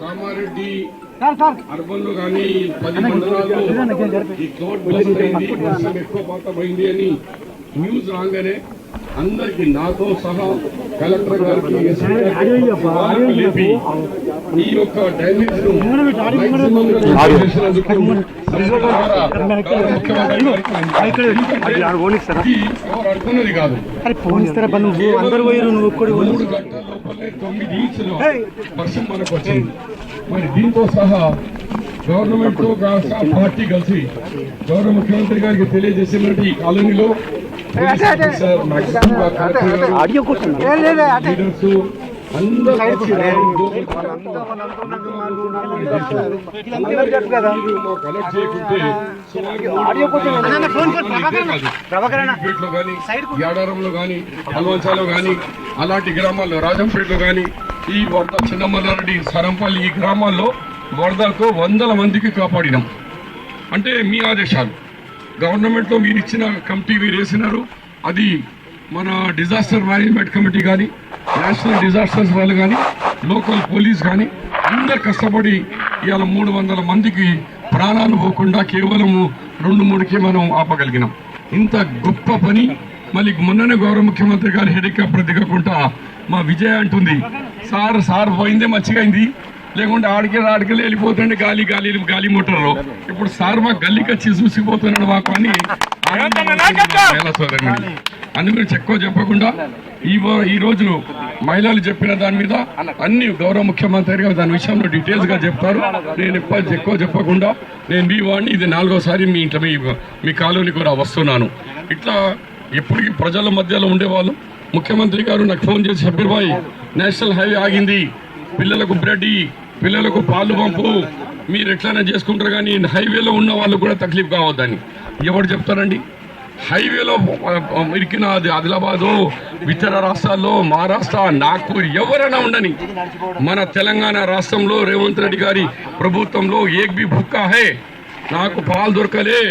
Kamareddy urban లో కానీ 10 మండలాల్లో ఈ ఫ్లోట్ బస్ట్ అయింది, వర్షం ఎక్కువ పాతం అయింది అని న్యూస్ రాగానే అందరికి నాతో సహా కలెక్టర్ గారికి లేపి ఈ యొక్క డ్యామేజ్ అనుకున్నది కాదు. 3 గంటల లోపలే 9 ఇంచుల వర్షం మనకు వచ్చింది. మరి దీంతో సహా గవర్నమెంట్ తో పార్టీ కలిసి గౌరవ ముఖ్యమంత్రి గారికి తెలియజేసినట్టు ఈ కాలనీలో యాడారంలో కానీ హల్వంచాలో కానీ అలాంటి గ్రామాల్లో రాజంపేటలో కానీ ఈ వరద చిన్నమల్లారెడ్డి సరంపల్లి ఈ గ్రామాల్లో వరదలకు 100 మందికి కాపాడినాం. అంటే మీ ఆదేశాలు గవర్నమెంట్లో మీరు ఇచ్చిన కమిటీ మీరు వేసినారు. అది మన డిజాస్టర్ మేనేజ్మెంట్ కమిటీ కానీ నేషనల్ డిజాస్టర్స్ వాళ్ళు కానీ లోకల్ పోలీస్ కానీ అందరు కష్టపడి ఇవాళ 300 మందికి ప్రాణాలు పోకుండా కేవలం 2-3కే మనం ఆపగలిగినాం. ఇంత గొప్ప పని మళ్ళీ మొన్ననే గౌరవ ముఖ్యమంత్రి గారు హెలికాప్టర్ దిగకుండా మా విజయ అంటుంది, సార్ పోయిందే మంచిగా అయింది, లేకుంటే ఆడికెళ్ళి వెళ్ళిపోతుండే గాలి మోటార్లో. ఇప్పుడు సార్ మా గల్లీకి వచ్చి చూసిపోతున్నాడు మాకు అని అందుకని ఎక్కువ చెప్పకుండా ఈ రోజు మహిళలు చెప్పిన దాని మీద అన్ని గౌరవ ముఖ్యమంత్రి గారు దాని విషయంలో డీటెయిల్స్ గా చెప్తారు. నేను ఎక్కువ చెప్పకుండా నేను మీ వాడిని ఇది 4వ సారి మీ ఇంట్లో మీ కాలనీ కూడా వస్తున్నాను. ఇట్లా ఎప్పటికీ ప్రజల మధ్యలో ఉండేవాళ్ళు. ముఖ్యమంత్రి గారు నాకు ఫోన్ చేసి షబ్బీర్ భాయ్ నేషనల్ హైవే ఆగింది, పిల్లలకు బ్రెడ్ పిల్లలకు పాలు పంపు, మీరు ఎట్లయినా చేసుకుంటారు కానీ హైవేలో ఉన్న వాళ్ళు కూడా తక్లీఫ్ కావద్దని ఎవరు చెప్తారండి? హైవేలో ఇరికిన ఆదిలాబాదు ఇతర రాష్ట్రాల్లో మహారాష్ట్ర నాగ్పూర్ ఎవరైనా ఉండని మన తెలంగాణ రాష్ట్రంలో రేవంత్ రెడ్డి గారి ప్రభుత్వంలో ఏక్ బి భుక్కా హే, నాకు పాలు దొరకలే,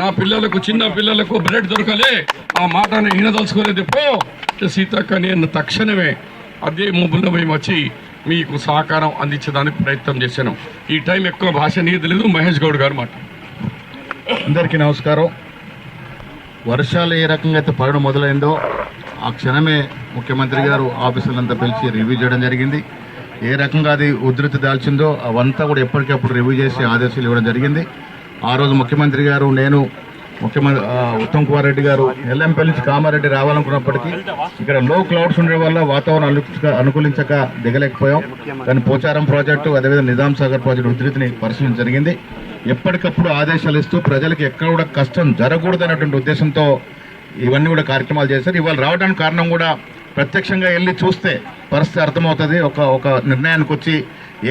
నా పిల్లలకు చిన్న పిల్లలకు బ్రెడ్ దొరకలే, ఆ మాటను వినదలుచుకోలేదు పో సీతక్క. నేను తక్షణమే అదే మొబైల్లో మేము వచ్చి మీకు సహకారం అందించడానికి ప్రయత్నం చేశాను. ఈ టైం ఎక్కువ భాష నీది లేదు. మహేష్ గౌడ్ గారు మాట. అందరికీ నమస్కారం. వర్షాలు ఏ రకంగా అయితే పడడం మొదలైందో ఆ క్షణమే ముఖ్యమంత్రి గారు ఆఫీసులంతా పిలిచి రివ్యూ చేయడం జరిగింది. ఏ రకంగా అది ఉధృతి దాల్చిందో అవంతా కూడా ఎప్పటికప్పుడు రివ్యూ చేసి ఆదేశాలు ఇవ్వడం జరిగింది. ఆ రోజు ముఖ్యమంత్రి గారు నేను ఉత్తమ్ కుమార్ రెడ్డి గారు ఎల్లంపల్లి నుంచి కామారెడ్డి రావాలనుకున్నప్పటికీ ఇక్కడ లో క్లౌడ్స్ ఉండడం వల్ల వాతావరణం అనుకూలించక దిగలేకపోయాం. కానీ పోచారం ప్రాజెక్టు అదేవిధంగా నిజాం సాగర్ ప్రాజెక్టు ఉధృతిని పరిశీలించడం జరిగింది. ఎప్పటికప్పుడు ఆదేశాలు ఇస్తూ ప్రజలకు ఎక్కడ కూడా కష్టం జరగకూడదనేటువంటి ఉద్దేశంతో ఇవన్నీ కూడా కార్యక్రమాలు చేశారు. ఇవాళ రావడానికి కారణం కూడా ప్రత్యక్షంగా వెళ్ళి చూస్తే పరిస్థితి అర్థమవుతుంది. ఒక నిర్ణయానికి వచ్చి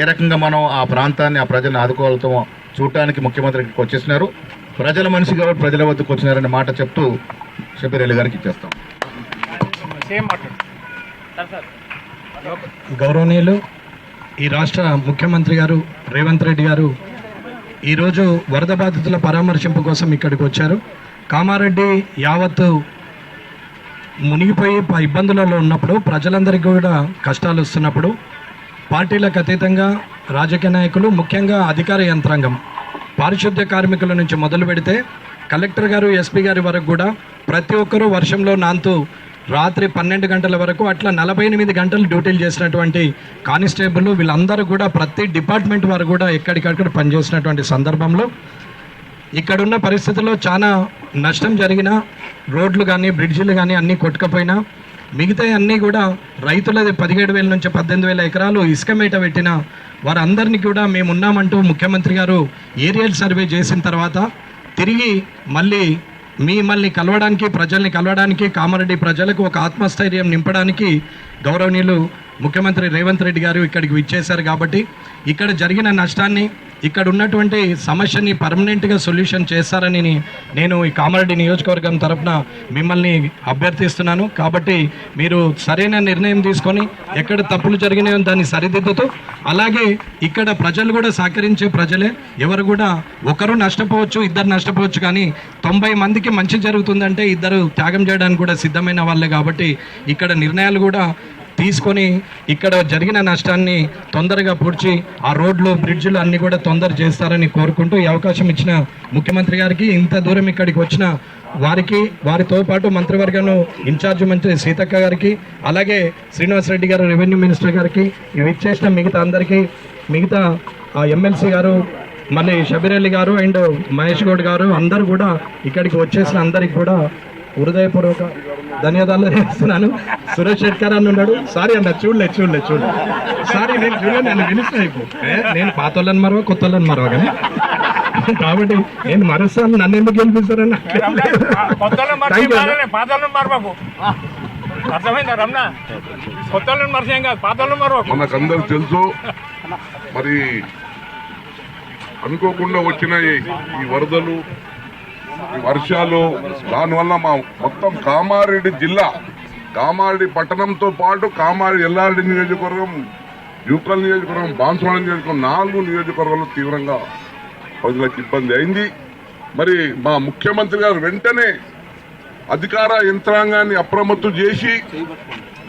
ఏ రకంగా మనం ఆ ప్రాంతాన్ని ఆ ప్రజలను ఆదుకోగలుగుతామో చూడటానికి ముఖ్యమంత్రికి వచ్చేసినారు. ప్రజల మనిషి కాబట్టి ప్రజల వద్దకు వచ్చినారనే మాట చెప్తూ షబ్బీర్ అలీ గారికి ఇచ్చేస్తాం. గౌరవనీయులు ఈ రాష్ట్ర ముఖ్యమంత్రి గారు రేవంత్ రెడ్డి గారు ఈరోజు వరద బాధితుల పరామర్శింపు కోసం ఇక్కడికి వచ్చారు. కామారెడ్డి యావత్తు మునిగిపోయి ఇబ్బందులలో ఉన్నప్పుడు, ప్రజలందరికీ కూడా కష్టాలు వస్తున్నప్పుడు పార్టీలకు అతీతంగా రాజకీయ నాయకులు, ముఖ్యంగా అధికార యంత్రాంగం, పారిశుద్ధ్య కార్మికుల నుంచి మొదలు పెడితే కలెక్టర్ గారు, ఎస్పీ గారి వరకు కూడా ప్రతి ఒక్కరూ వర్షంలో నాంతూ రాత్రి 12 గంటల వరకు అట్లా 48 గంటలు డ్యూటీలు చేసినటువంటి కానిస్టేబుల్ వీళ్ళందరూ కూడా ప్రతి డిపార్ట్మెంట్ వారు కూడా ఎక్కడికక్కడ పనిచేసినటువంటి సందర్భంలో ఇక్కడున్న పరిస్థితుల్లో చాలా నష్టం జరిగిన రోడ్లు కానీ బ్రిడ్జిలు కానీ అన్నీ కొట్టుకపోయినా మిగతా అన్నీ కూడా రైతులది 17,000 నుంచి 18,000 ఎకరాలు ఇసుక మేట పెట్టిన వారందరినీ కూడా మేమున్నామంటూ ముఖ్యమంత్రి గారు ఏరియల్ సర్వే చేసిన తర్వాత తిరిగి మిమ్మల్ని కలవడానికి, ప్రజల్ని కలవడానికి, కామారెడ్డి ప్రజలకు ఒక ఆత్మస్థైర్యం నింపడానికి గౌరవనీయులు ముఖ్యమంత్రి రేవంత్ రెడ్డి గారు ఇక్కడికి విచ్చేశారు. కాబట్టి ఇక్కడ జరిగిన నష్టాన్ని, ఇక్కడ ఉన్నటువంటి సమస్యని పర్మనెంట్గా సొల్యూషన్ చేస్తారని నేను ఈ కామారెడ్డి నియోజకవర్గం తరఫున మిమ్మల్ని అభ్యర్థిస్తున్నాను. కాబట్టి మీరు సరైన నిర్ణయం తీసుకొని ఎక్కడ తప్పులు జరిగినాయో దాన్ని సరిదిద్దుతూ, అలాగే ఇక్కడ ప్రజలు కూడా సహకరించే ప్రజలే, ఎవరు కూడా ఒకరు నష్టపోవచ్చు, ఇద్దరు నష్టపోవచ్చు, కానీ 90 మందికి మంచి జరుగుతుందంటే ఇద్దరు త్యాగం చేయడానికి కూడా సిద్ధమైన వాళ్ళే. కాబట్టి ఇక్కడ నిర్ణయాలు కూడా తీసుకొని ఇక్కడ జరిగిన నష్టాన్ని తొందరగా పూడ్చి ఆ రోడ్లు బ్రిడ్జ్లు అన్నీ కూడా తొందర చేస్తారని కోరుకుంటూ ఈ అవకాశం ఇచ్చిన ముఖ్యమంత్రి గారికి, ఇంత దూరం ఇక్కడికి వచ్చిన వారికి, వారితో పాటు మంత్రివర్గంలో ఇన్ఛార్జ్ మంత్రి సీతక్క గారికి, అలాగే శ్రీనివాస్ రెడ్డి గారు రెవెన్యూ మినిస్టర్ గారికి, ఇవి ఇచ్చేసిన మిగతా అందరికీ, మిగతా ఎమ్మెల్సీ గారు, మళ్ళీ షబీర్ అలీ గారు అండ్ మహేష్ గౌడ్ గారు అందరూ కూడా ఇక్కడికి వచ్చేసిన అందరికి కూడా హృదయపూర్వక ధన్యవాదాలు చేస్తున్నాను. సురేష్ శెట్కర్ అని ఉన్నాడు. సారీ అన్న, చూడలే సారీ, నేను చూడలేదు, నన్ను పిలిచిన నేను పాత వాళ్ళని మరవ కొత్త వాళ్ళని మరవ కానీ కాబట్టి నేను మరోసారి నన్ను ఎందుకు గెలిపిస్తారన్న. మనకందరూ తెలుసు, మరి అనుకోకుండా వచ్చిన ఈ వరదలు, ఈ వర్షాలు, దానివల్ల మా మొత్తం కామారెడ్డి జిల్లా, కామారెడ్డి పట్టణంతో పాటు కామారెడ్డి ఎల్లారెడ్డి నియోజకవర్గం, యూకల్ నియోజకవర్గం, బాన్సువాడ నియోజకవర్గం, 4 నియోజకవర్గాల్లో తీవ్రంగా ప్రజలకు ఇబ్బంది అయింది. మరి మా ముఖ్యమంత్రి గారు వెంటనే అధికార యంత్రాంగాన్ని అప్రమత్తం చేసి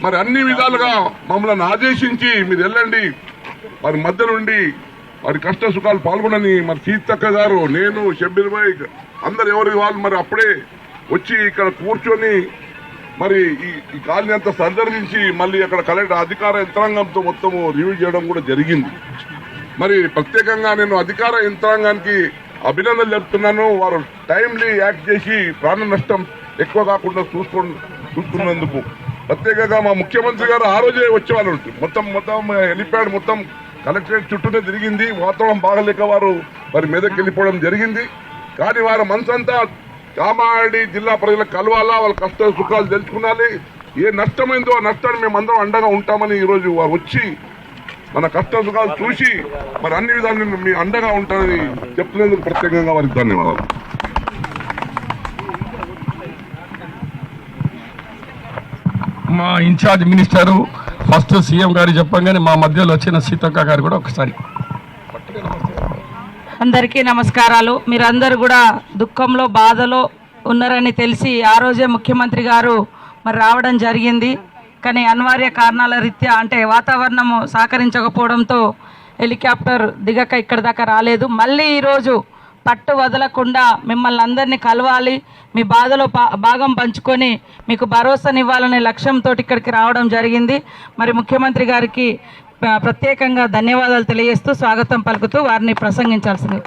మరి అన్ని విధాలుగా మమ్మల్ని ఆదేశించి మీరు వెళ్ళండి, మరి మధ్య నుండి మరి కష్ట సుఖాలు పాల్గొనని మరి సీతక్క గారు, నేను, షబ్బీర్ భాయ్ అందరు ఎవరి వాళ్ళు మరి అప్పుడే వచ్చి ఇక్కడ కూర్చొని మరి ఈ కాలనీ అంతా సందర్శించి మళ్ళీ అక్కడ కలెక్టర్ అధికార యంత్రాంగంతో మొత్తము రివ్యూ చేయడం కూడా జరిగింది. మరి ప్రత్యేకంగా నేను అధికార యంత్రాంగానికి అభినందనలు చెప్తున్నాను. వారు టైమ్లీ యాక్ట్ చేసి ప్రాణ నష్టం ఎక్కువ కాకుండా చూసుకున్నందుకు ప్రత్యేకంగా మా ముఖ్యమంత్రి గారు ఆ రోజే వచ్చేవాళ్ళు. మొత్తం హెలిప్యాడ్ మొత్తం కలెక్టరేట్ చుట్టూనే తిరిగింది. వాతావరణం బాగలేక వారు మరి మెదక్ వెళ్ళిపోవడం జరిగింది. కానీ వారి మనసంతా కామారెడ్డి జిల్లా ప్రజలకు కలవాలా, వాళ్ళ కష్ట సుఖాలు తెలుసుకునాలి, ఏ నష్టమైందో ఆ నష్టాన్ని మేమందరం అండగా ఉంటామని ఈరోజు వారు వచ్చి మన కష్ట సుఖాలు చూసి మరి అన్ని విధాలు మీ అండగా ఉంటారని చెప్తున్నందుకు ప్రత్యేకంగా వారికి ధన్యవాదాలు. మా ఇన్ఛార్జ్ మినిస్టరు ఫస్ట్ సీఎం గారు చెప్పంగానే మా మధ్యలో వచ్చిన సీతక్క గారు కూడా ఒకసారి. అందరికీ నమస్కారాలు. మీరందరూ కూడా దుఃఖంలో బాధలో ఉన్నారని తెలిసి ఆ రోజే ముఖ్యమంత్రి గారు మరి రావడం జరిగింది. కానీ అనివార్య కారణాల రీత్యా అంటే వాతావరణము సహకరించకపోవడంతో హెలికాప్టర్ దిగక ఇక్కడ దాకా రాలేదు. మళ్ళీ ఈరోజు పట్టు వదలకుండా మిమ్మల్ని అందరినీ కలవాలి, మీ బాధలో భాగం పంచుకొని మీకు భరోసానివ్వాలనే లక్ష్యంతో ఇక్కడికి రావడం జరిగింది. మరి ముఖ్యమంత్రి గారికి ప్రత్యేకంగా ధన్యవాదాలు తెలియజేస్తూ స్వాగతం పలుకుతూ వారిని ప్రసంగించాల్సింది.